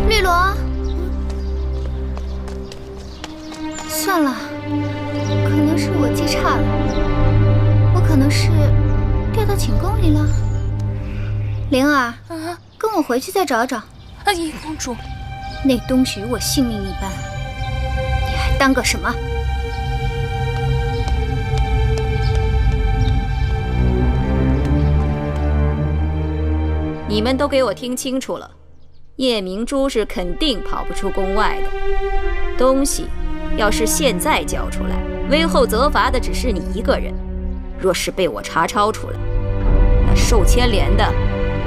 绿萝，算了，可能是我记差了，我可能是掉到寝宫里了。灵儿，跟我回去再找找。殷公主，那东西与我性命一般，你还当个什么？你们都给我听清楚了，夜明珠是肯定跑不出宫外的。东西要是现在交出来，微后责罚的只是你一个人；若是被我查抄出来，那受牵连的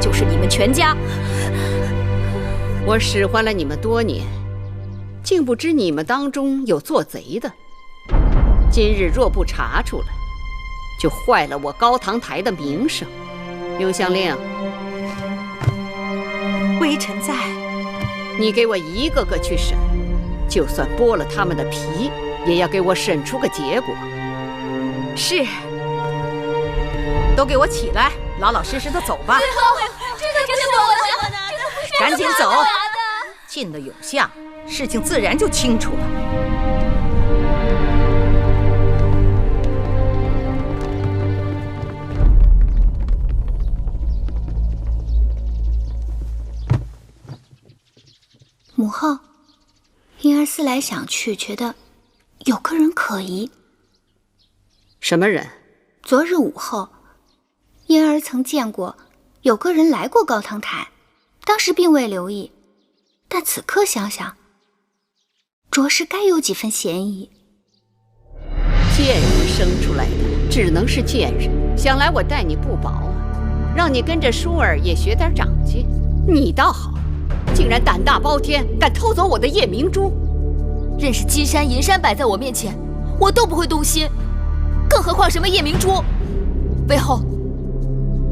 就是你们全家。我使唤了你们多年，竟不知你们当中有做贼的。今日若不查出来，就坏了我高堂台的名声。刘香令，微臣在。你给我一个个去审，就算剥了他们的皮，也要给我审出个结果。是。都给我起来，老老实实的走吧。这个不是我的，赶紧走。进了永巷，事情自然就清楚了。母后，婴儿思来想去，觉得有个人可疑。什么人？昨日午后，婴儿曾见过有个人来过高堂台，当时并未留意，但此刻想想，着实该有几分嫌疑。贱人生出来的只能是贱人，想来我待你不薄啊，让你跟着舒儿也学点长进。你倒好，竟然胆大包天，敢偷走我的夜明珠。任是金山银山摆在我面前，我都不会动心，更何况什么夜明珠？魏后，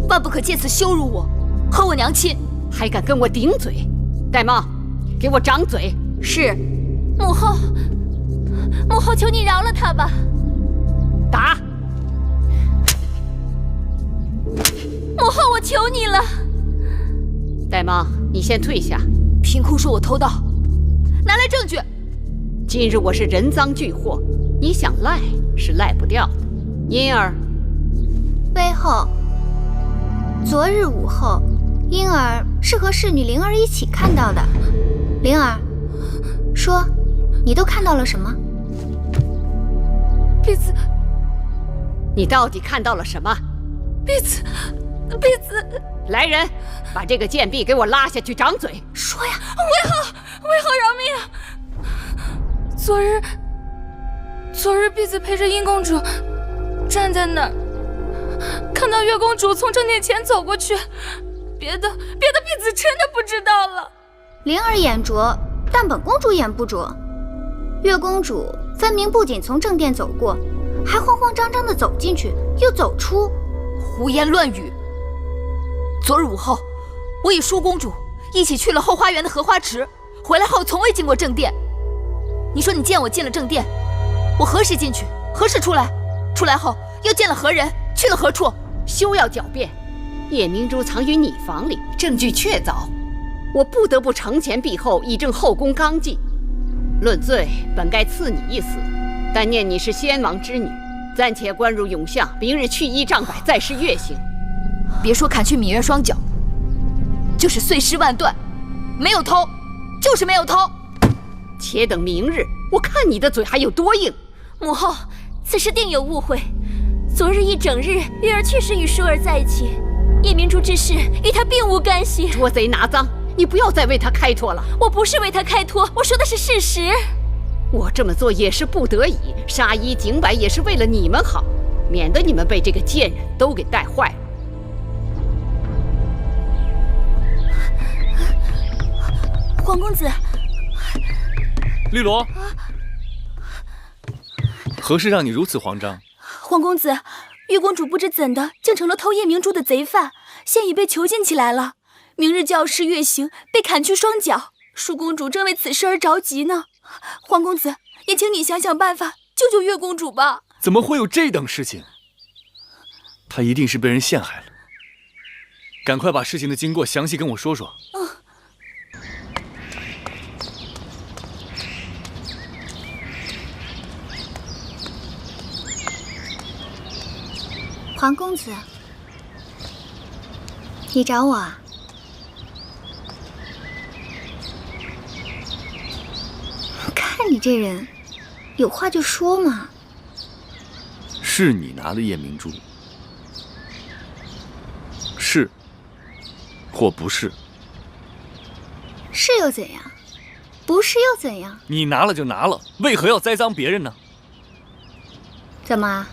万不可借此羞辱我和我娘亲。还敢跟我顶嘴？玳瑁，给我掌嘴！是。母后，母后，求你饶了他吧。打！母后，我求你了。玳瑁，你先退下。凭空说我偷盗，拿来证据。今日我是人赃俱获，你想赖是赖不掉的。银儿，魏后，昨日午后，婴儿是和侍女灵儿一起看到的。灵儿，说，你都看到了什么？婢子，你到底看到了什么？婢子，来人，把这个贱婢给我拉下去掌嘴。说呀！为何饶命？昨日婢子陪着殷公主站在那儿，看到月公主从正殿前走过去，别的婢子真的不知道了。灵儿眼拙，但本公主眼不拙。月公主分明不仅从正殿走过，还慌慌张张地走进去，又走出。胡言乱语！昨日午后，我与舒公主一起去了后花园的荷花池，回来后从未进过正殿。你说你见我进了正殿，我何时进去，何时出来？出来后又见了何人，去了何处？休要狡辩！叶明珠藏于你房里，证据确凿，我不得不承前避后，以正后宫纲纪。论罪，本该赐你一死，但念你是先王之女，暂且关入永巷，明日去衣杖摆，再施月刑。别说砍去芈月双脚，就是碎尸万段，没有偷，就是没有偷。且等明日，我看你的嘴还有多硬。母后，此事定有误会。昨日一整日，月儿确实与舒儿在一起，叶明珠之事与她并无干系。捉贼拿赃，你不要再为他开脱了。我不是为他开脱，我说的是事实。我这么做也是不得已，杀一儆百也是为了你们好，免得你们被这个贱人都给带坏了。皇公子，绿萝，何事让你如此慌张？皇公子，玉公主不知怎的，竟成了偷夜明珠的贼犯，现已被囚禁起来了。明日就要施月刑，被砍去双脚。舒公主正为此事而着急呢。皇公子，也请你想想办法，救救月公主吧。怎么会有这等事情？她一定是被人陷害了。赶快把事情的经过详细跟我说说。皇公子，你找我啊？看你这人，有话就说嘛。是你拿的夜明珠？是或不是？是又怎样？不是又怎样？你拿了就拿了，为何要栽赃别人呢？怎么？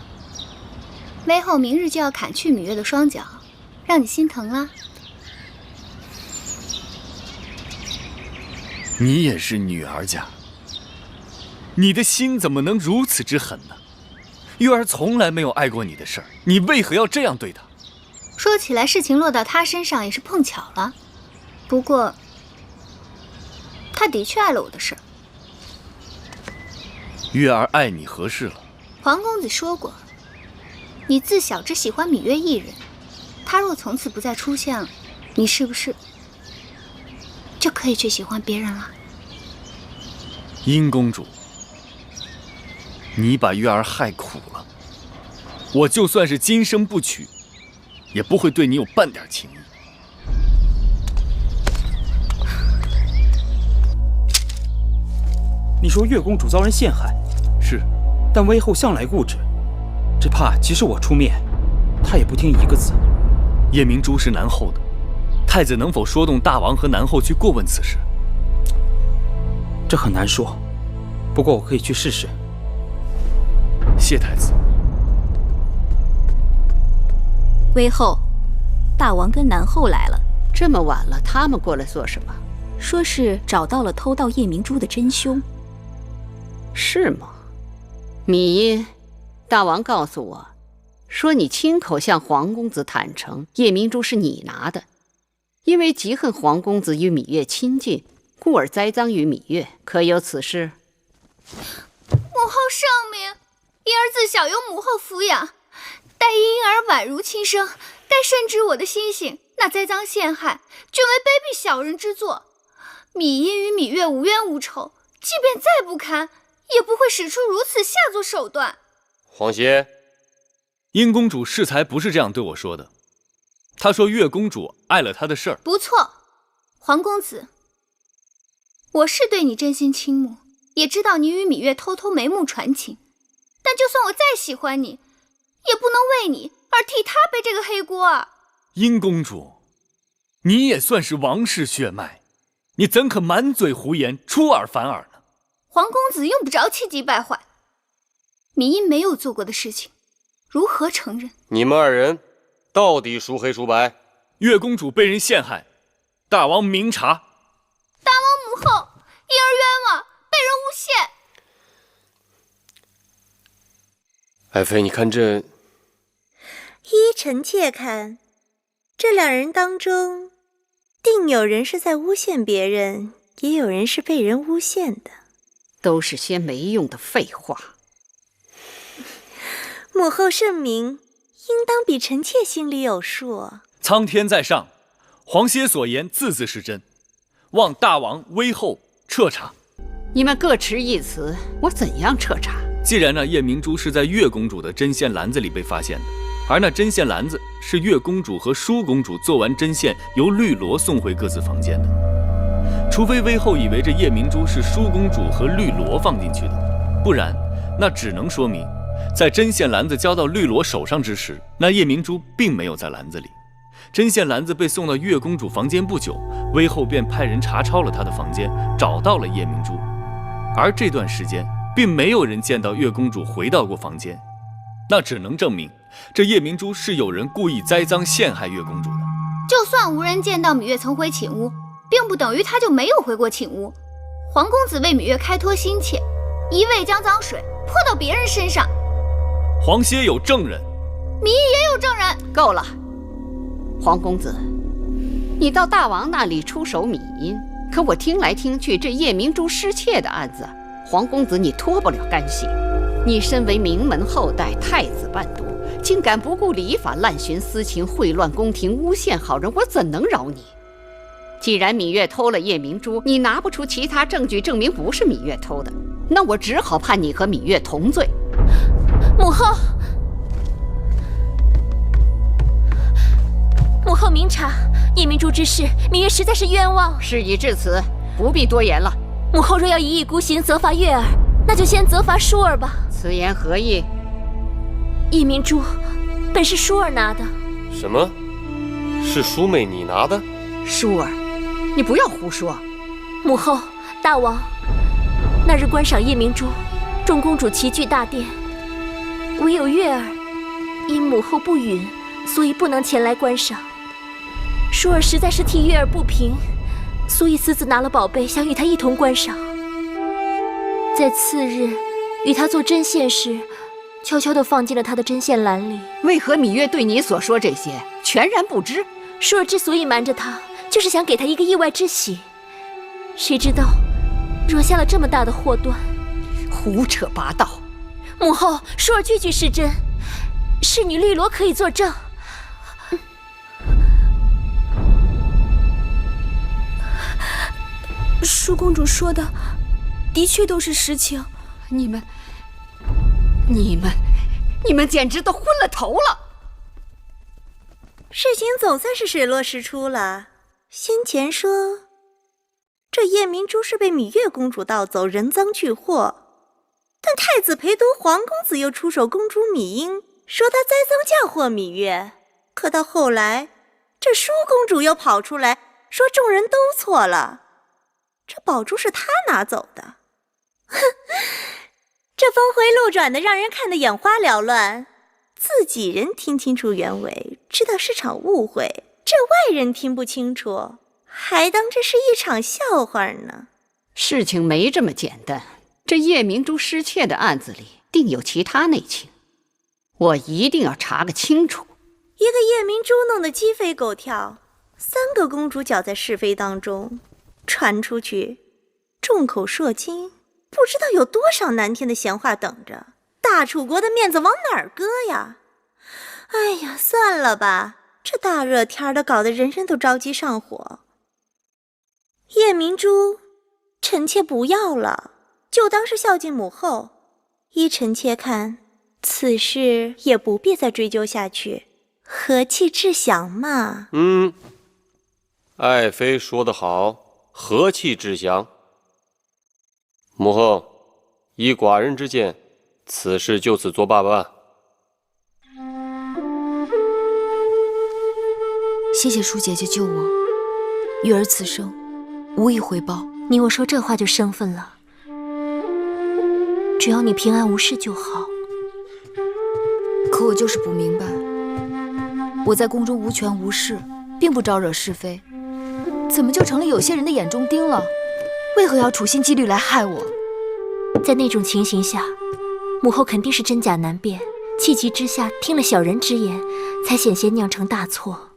微后明日就要砍去芈月的双脚，让你心疼了？你也是女儿家，你的心怎么能如此之狠呢？月儿从来没有碍过你的事儿，你为何要这样对她？说起来，事情落到她身上也是碰巧了。不过，她的确碍了我的事儿。月儿爱你何事了？皇公子说过，你自小只喜欢芈月一人，她若从此不再出现了，你是不是就可以去喜欢别人了？殷公主，你把月儿害苦了，我就算是今生不娶，也不会对你有半点情意。你说月公主遭人陷害，是，但微后向来固执，只怕即使我出面，她也不听一个字。夜明珠是南后的，太子能否说动大王和南后去过问此事？这很难说，不过我可以去试试。谢太子。微后，大王跟南后来了。这么晚了，他们过来做什么？说是找到了偷盗夜明珠的真凶。是吗？芈音，大王告诉我，说你亲口向皇公子坦诚，夜明珠是你拿的，因为嫉恨皇公子与芈月亲近，故而栽赃于芈月，可有此事？母后圣明，婴儿自小由母后抚养，待婴儿宛如亲生，该深知我的心性。那栽赃陷害，均为卑鄙小人之作。芈音与芈月无冤无仇，即便再不堪，也不会使出如此下作手段。皇歇，殷公主适才不是这样对我说的。他说月公主碍了他的事儿。不错，黄公子，我是对你真心倾慕，也知道你与芈月偷偷眉目传情，但就算我再喜欢你，也不能为你而替他背这个黑锅啊！殷公主，你也算是王室血脉，你怎可满嘴胡言，出尔反尔呢？黄公子用不着气急败坏，芈音没有做过的事情，如何承认？你们二人到底孰黑孰白？月公主被人陷害，大王明察。大王母后，婴儿冤枉，被人诬陷。爱妃，你看这……依臣妾看，这两人当中，定有人是在诬陷别人，也有人是被人诬陷的。都是些没用的废话。母后圣明，应当比臣妾心里有数。苍天在上，皇歇所言字字是真，望大王威后彻查。你们各持一词，我怎样彻查？既然那夜明珠是在月公主的针线篮子里被发现的，而那针线篮子是月公主和舒公主做完针线由绿萝送回各自房间的，除非威后以为这夜明珠是舒公主和绿萝放进去的，不然那只能说明在针线篮子交到绿萝手上之时，那夜明珠并没有在篮子里。针线篮子被送到月公主房间不久，威后便派人查抄了她的房间，找到了夜明珠。而这段时间并没有人见到月公主回到过房间，那只能证明这夜明珠是有人故意栽赃陷害月公主的。就算无人见到芈月曾回寝屋，并不等于她就没有回过寝屋。黄公子为芈月开脱心切，一味将脏水泼到别人身上。皇歇有证人，芈音也有证人。够了，黄公子，你到大王那里出手芈音，可我听来听去，这夜明珠失窃的案子，黄公子你脱不了干系。你身为名门后代，太子伴读，竟敢不顾礼法，滥徇私情，秽乱宫廷，诬陷好人，我怎能饶你？既然芈月偷了夜明珠，你拿不出其他证据证明不是芈月偷的，那我只好判你和芈月同罪。母后，母后明察，夜明珠之事，芈月实在是冤枉。事已至此，不必多言了。母后若要一意孤行责罚月儿，那就先责罚舒儿吧。此言何意？夜明珠本是舒儿拿的。什么？是淑妹你拿的？舒儿，你不要胡说。母后，大王，那日观赏夜明珠，众公主齐聚大殿，唯有月儿因母后不允，所以不能前来观赏。舒儿实在是替月儿不平，所以私自拿了宝贝，想与她一同观赏。在次日与她做针线时，悄悄地放进了她的针线篮里。为何芈月对你所说这些全然不知？舒儿之所以瞒着她，就是想给她一个意外之喜，谁知道惹下了这么大的祸端。胡扯八道！母后，舒儿句句是真，侍女绿萝可以作证。舒公主说的的确都是实情。你们简直都昏了头了！事情总算是水落石出了。先前说这夜明珠是被芈月公主盗走，人赃俱获，但太子陪读黄公子又出手公主芈音，说他栽赃嫁祸芈月。可到后来，这舒公主又跑出来说众人都错了，这宝珠是她拿走的。哼，这峰回路转的，让人看得眼花缭乱。自己人听清楚原委，知道是场误会，这外人听不清楚，还当这是一场笑话呢。事情没这么简单，这夜明珠失窃的案子里定有其他内情，我一定要查个清楚。一个夜明珠弄得鸡飞狗跳，3个公主搅在是非当中，传出去，众口铄金，不知道有多少难听的闲话等着。大楚国的面子往哪儿搁呀？哎呀，算了吧，这大热天的搞得人人都着急上火。夜明珠，臣妾不要了，就当是孝敬母后。依臣妾看，此事也不必再追究下去。和气致祥嘛。爱妃说得好，和气致祥。母后，依寡人之见，此事就此作罢吧。谢谢舒姐姐救我，玉儿此生无以回报。你我说这话就生分了。只要你平安无事就好。可我就是不明白，我在宫中无权无势，并不招惹是非，怎么就成了有些人的眼中钉了？为何要处心积虑来害我？在那种情形下，母后肯定是真假难辨，气急之下听了小人之言，才险些酿成大错。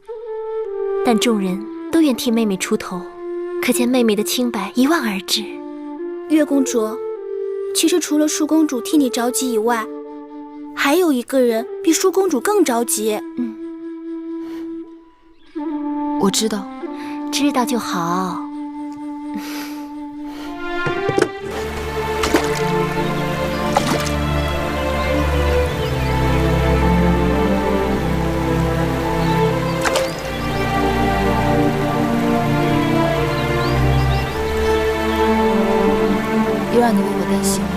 但众人都愿替妹妹出头，可见妹妹的清白一望而知。月公主，其实除了舒公主替你着急以外，还有一个人比舒公主更着急。我知道，知道就好。又让你为我担心了。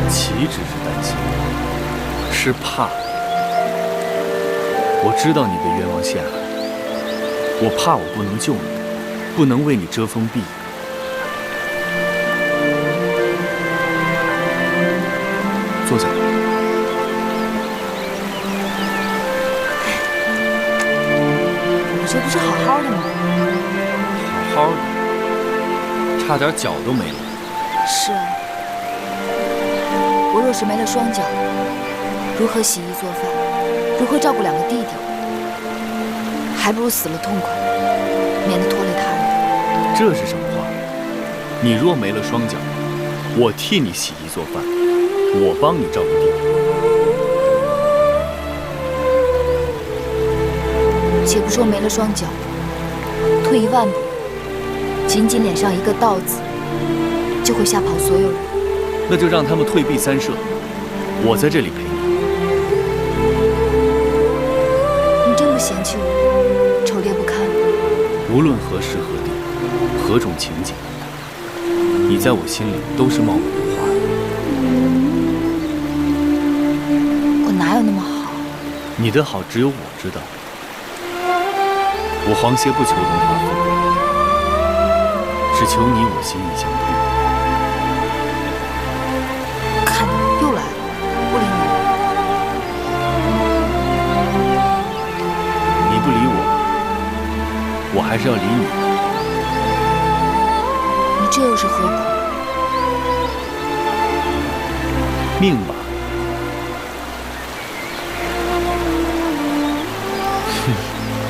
岂止是担心，是怕。我知道你被冤枉陷害，我怕我不能救你，不能为你遮风避雨。坐下来。你这不是好好的吗？好好的，差点脚都没了。是啊，我若是没了双脚，如何洗衣做饭，如何照顾2个弟弟？还不如死了痛快，免得拖累他人。这是什么话？你若没了双脚，我替你洗衣做饭，我帮你照顾弟弟。且不说没了双脚，退1万步，仅仅脸上一个道字，就会吓跑所有人。那就让他们退避三舍，我在这里陪你。你真不嫌弃我丑劣不堪？无论何时何地，何种情景，你在我心里都是貌美如花的。我哪有那么好？你的好只有我知道。我黄邪不求荣华富贵，只求你我心意相通。看又来了，不理你。你不理我，我还是要理你。你这又是何苦？命吧。